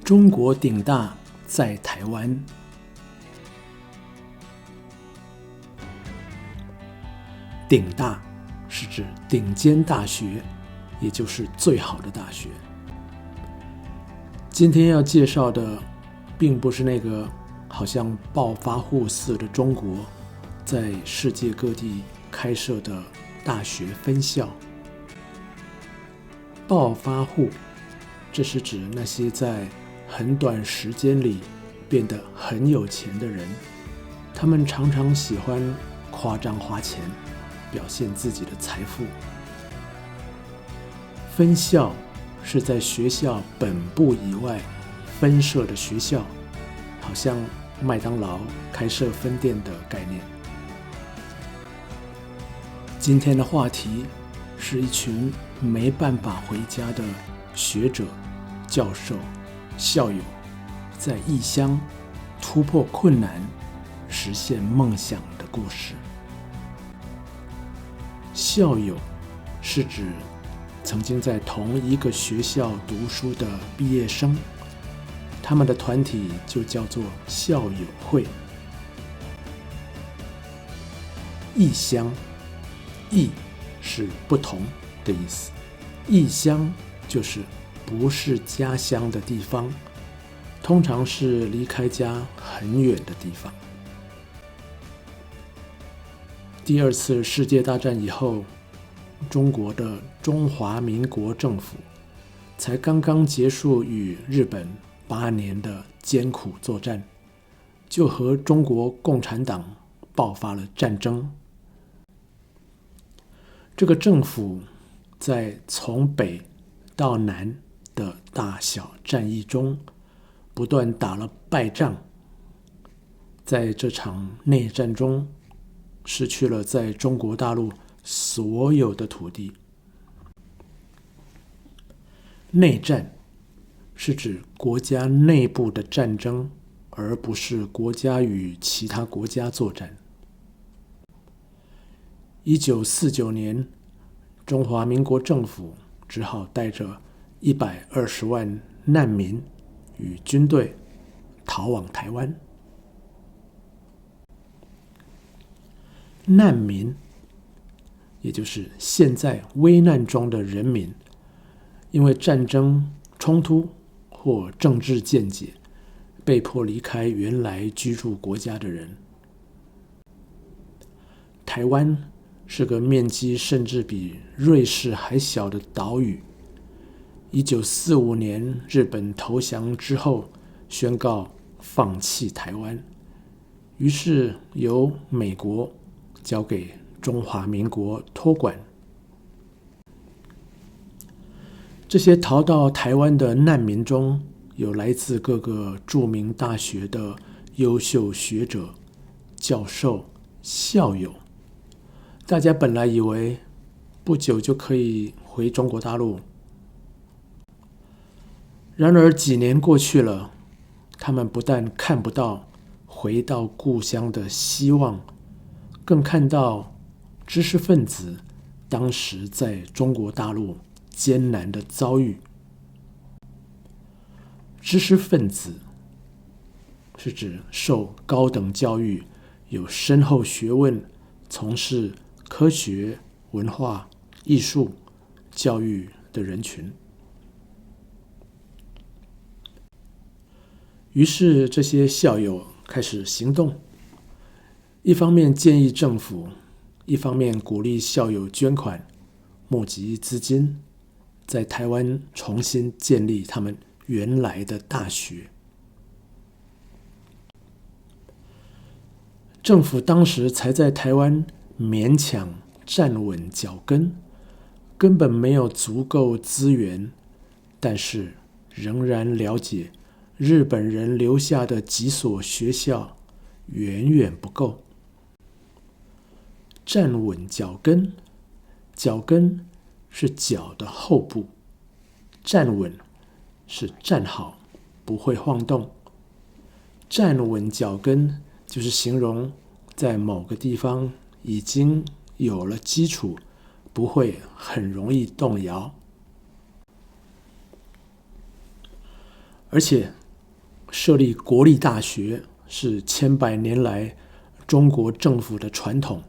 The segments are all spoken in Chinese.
中国顶大在台湾。顶大是指顶尖大学，也就是最好的大学。今天要介绍的并不是那个好像暴发户似的中国在世界各地开设的大学分校。暴发户，这是指那些在很短时间里变得很有钱的人，他们常常喜欢夸张花钱，表现自己的财富。分校是在学校本部以外分设的学校，好像麦当劳开设分店的概念。今天的话题是一群没办法回家的学者、教授、校友，在异乡突破困难，实现梦想的故事。校友是指曾经在同一个学校读书的毕业生，他们的团体就叫做校友会。异乡，异是不同的意思，异乡就是不是家乡的地方，通常是离开家很远的地方。第二次世界大战以后，中国的中华民国政府才刚刚结束与日本8年的艰苦作战，就和中国共产党爆发了战争。这个政府在从北到南的大小战役中不断打了败仗，在这场内战中失去了在中国大陆所有的土地。内战是指国家内部的战争，而不是国家与其他国家作战。1949年，中华民国政府只好带着120万难民与军队逃往台湾。难民，也就是现在危难中的人民，因为战争、冲突或政治见解，被迫离开原来居住国家的人。台湾是个面积甚至比瑞士还小的岛屿。1945年日本投降之后，宣告放弃台湾，于是由美国交给中华民国托管。这些逃到台湾的难民中，有来自各个著名大学的优秀学者、教授、校友。大家本来以为不久就可以回中国大陆，然而几年过去了，他们不但看不到回到故乡的希望，更看到知识分子当时在中国大陆艰难的遭遇。知识分子是指受高等教育、有深厚学问、从事科学、文化、艺术、教育的人群。于是这些校友开始行动，一方面建议政府，一方面鼓励校友捐款，募集资金，在台湾重新建立他们原来的大学。政府当时才在台湾勉强站稳脚跟，根本没有足够资源，但是仍然了解日本人留下的几所学校远远不够。站稳脚跟，脚跟是脚的后部，站稳是站好，不会晃动。站稳脚跟就是形容在某个地方已经有了基础，不会很容易动摇。而且设立国立大学是千百年来中国政府的传统，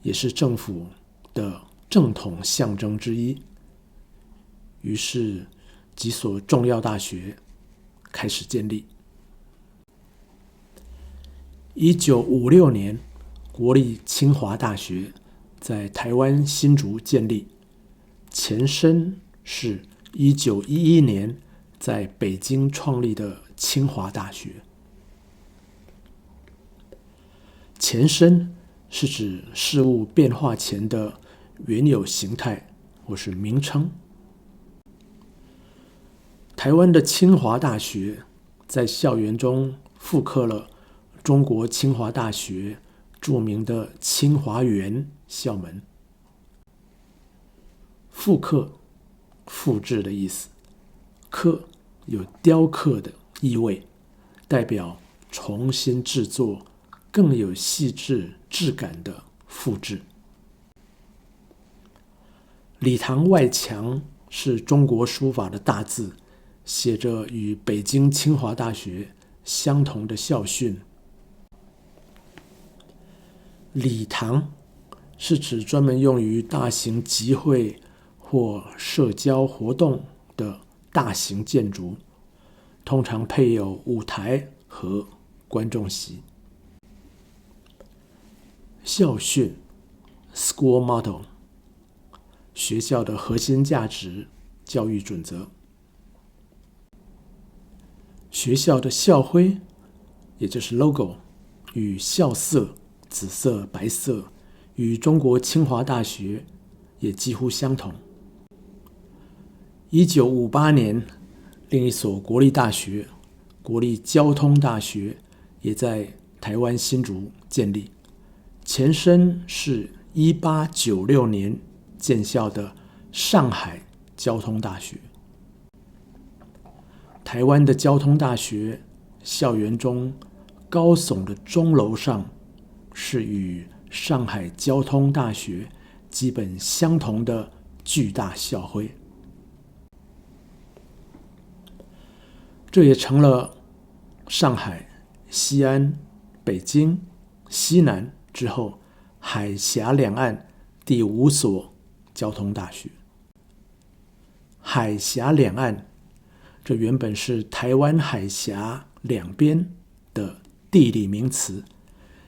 也是政府的正统象征之一。于是几所重要大学开始建立。1956年，国立清华大学在台湾新竹建立，前身是1911年在北京创立的清华大学。前身是指事物变化前的原有形态或是名称。台湾的清华大学在校园中复刻了中国清华大学著名的清华园校门。复刻，复制的意思，刻有雕刻的意味，代表重新制作更有细致质感的复制。礼堂外墙是中国书法的大字，写着与北京清华大学相同的校训。礼堂是指专门用于大型集会或社交活动的大型建筑，通常配有舞台和观众席。校训 School Motto， 学校的核心价值、教育准则。学校的校徽，也就是 logo， 与校色紫色、白色，与中国清华大学也几乎相同。1958年，另一所国立大学——国立交通大学，也在台湾新竹建立，前身是1896年建校的上海交通大学。台湾的交通大学校园中高耸的钟楼上是与上海交通大学基本相同的巨大校徽，这也成了上海、西安、北京、西南之后海峡两岸第5所交通大学。海峡两岸，这原本是台湾海峡两边的地理名词，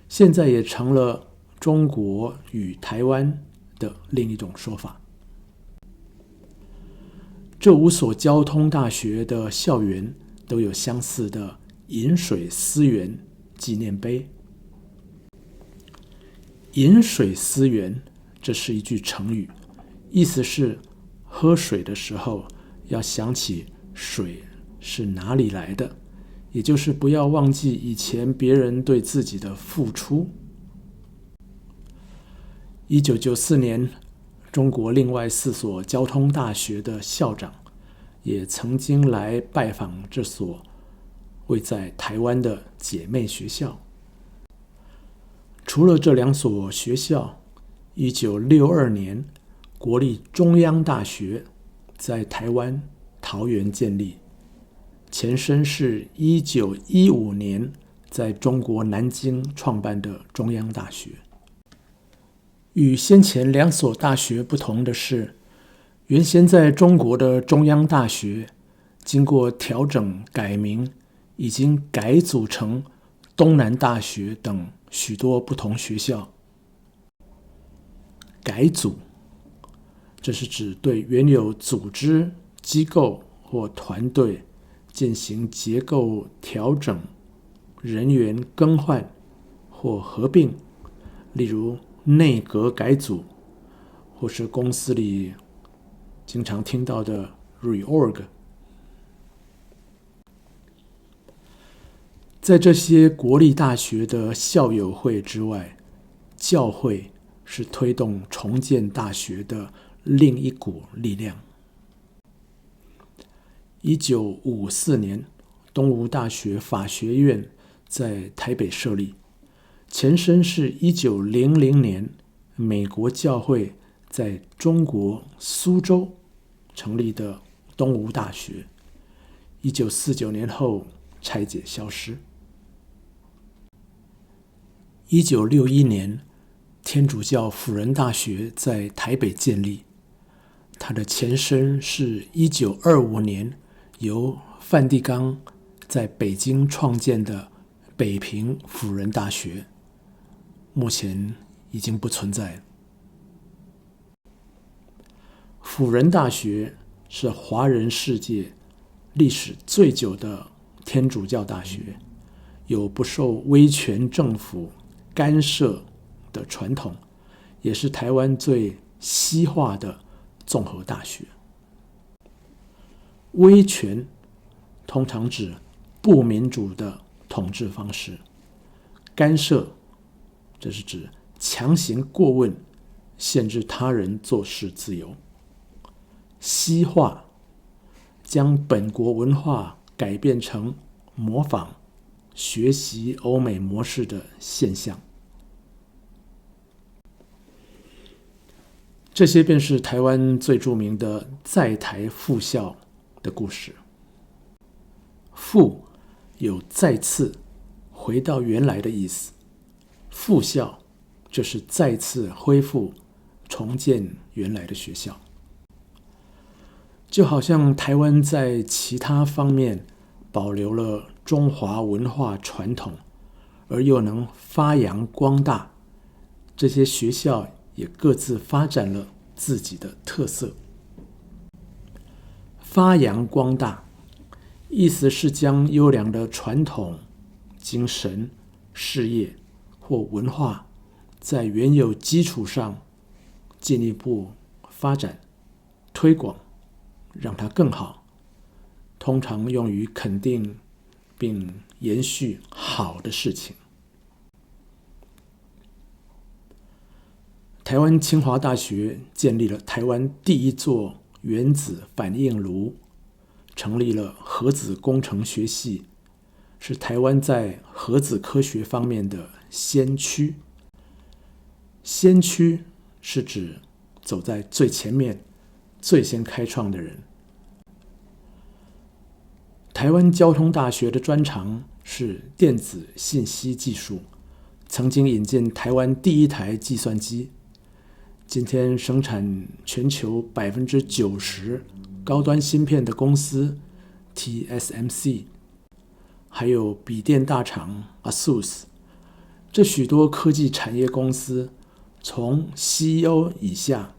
现在也成了中国与台湾的另一种说法。这5所交通大学的校园都有相似的饮水思源纪念碑。饮水思源，这是一句成语，意思是喝水的时候要想起水是哪里来的，也就是不要忘记以前别人对自己的付出。1994年，中国另外4所交通大学的校长也曾经来拜访这所位在台湾的姐妹学校。除了这2所学校，1962年，国立中央大学在台湾桃园建立，前身是1915年在中国南京创办的中央大学。与先前2所大学不同的是，原先在中国的中央大学经过调整改名，已经改组成东南大学等许多不同学校。改组，这是指对原有组织、机构或团队进行结构调整、人员更换或合并，例如内阁改组，或是公司里经常听到的 reorg。 在这些国立大学的校友会之外，教会是推动重建大学的另一股力量。1954年，东吴大学法学院在台北设立，前身是1900年美国教会在中国苏州成立的东吴大学。1949年后拆解消失。1961年，天主教辅仁大学在台北建立，它的前身是1925年由梵蒂冈在北京创建的北平辅仁大学，目前已经不存在。辅仁大学是华人世界历史最久的天主教大学，有不受威权政府干涉的传统，也是台湾最西化的综合大学。威权通常指不民主的统治方式，干涉这是指强行过问，限制他人做事自由。西化将本国文化改变成模仿、学习欧美模式的现象。这些便是台湾最著名的在台复校的故事。复有再次回到原来的意思，复校就是再次恢复重建原来的学校。就好像台湾在其他方面保留了中华文化传统，而又能发扬光大，这些学校也各自发展了自己的特色。发扬光大，意思是将优良的传统、精神、事业或文化，在原有基础上进一步发展、推广，让它更好，通常用于肯定并延续好的事情。台湾清华大学建立了台湾第一座原子反应炉，成立了核子工程学系，是台湾在核子科学方面的先驱。先驱是指走在最前面、最先开创的人。台湾交通大学的专长是电子信息技术，曾经引进台湾第一台计算机，今天生产全球 90% 高端芯片的公司 TSMC， 还有笔电大厂 ASUS， 这许多科技产业公司，从 CEO 以下，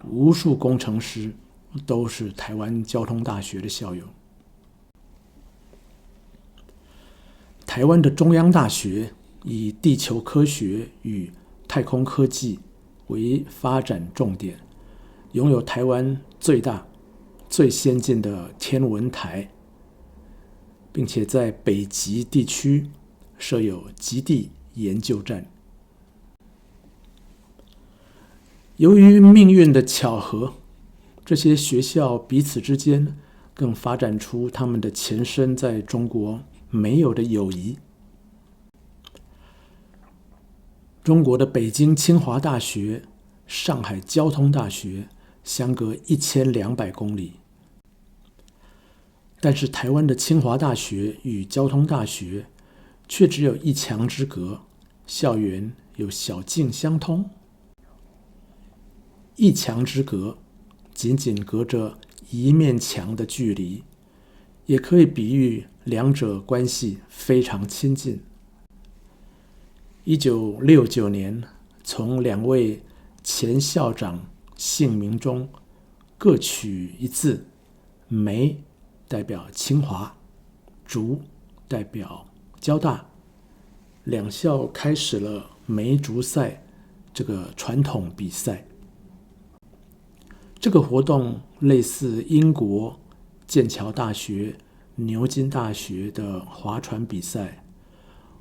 无数工程师都是台湾交通大学的校友。台湾的中央大学以地球科学与太空科技为发展重点，拥有台湾最大、最先进的天文台，并且在北极地区设有极地研究站。由于命运的巧合，这些学校彼此之间更发展出他们的前身在中国没有的友谊。中国的北京清华大学、上海交通大学相隔1200公里，但是台湾的清华大学与交通大学却只有一墙之隔，校园有小径相通。一墙之隔，仅仅隔着一面墙的距离，也可以比喻两者关系非常亲近。1969年，从2位前校长姓名中各取一字，梅代表清华，竹代表交大，两校开始了梅竹赛这个传统比赛。这个活动类似英国剑桥大学、牛津大学的划船比赛，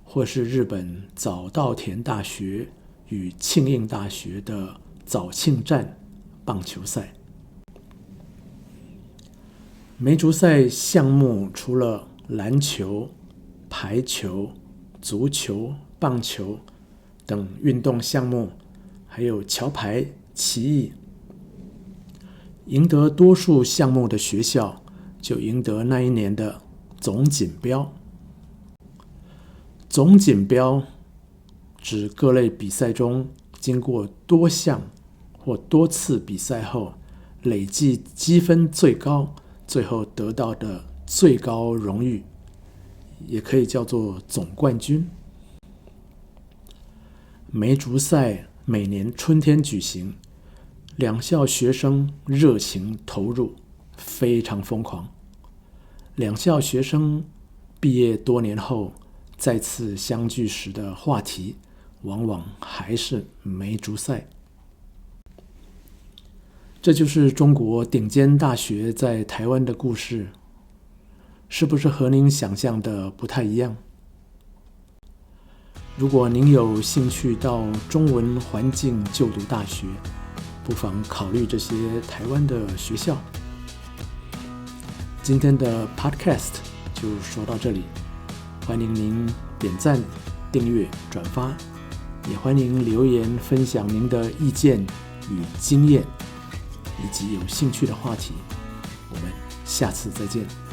或是日本早稻田大学与庆应大学的早庆战棒球赛。梅竹赛项目除了篮球、排球、足球、棒球等运动项目，还有桥牌、棋艺。赢得多数项目的学校就赢得那一年的总锦标。总锦标指各类比赛中经过多项或多次比赛后累计积分最高，最后得到的最高荣誉，也可以叫做总冠军。梅竹赛每年春天举行，两校学生热情投入，非常疯狂。两校学生毕业多年后再次相聚时的话题，往往还是梅竹赛。这就是中国顶尖大学在台湾的故事，是不是和您想象的不太一样？如果您有兴趣到中文环境就读大学，不妨考虑这些台湾的学校。今天的 podcast 就说到这里，欢迎您点赞、订阅、转发，也欢迎留言分享您的意见与经验，以及有兴趣的话题。我们下次再见。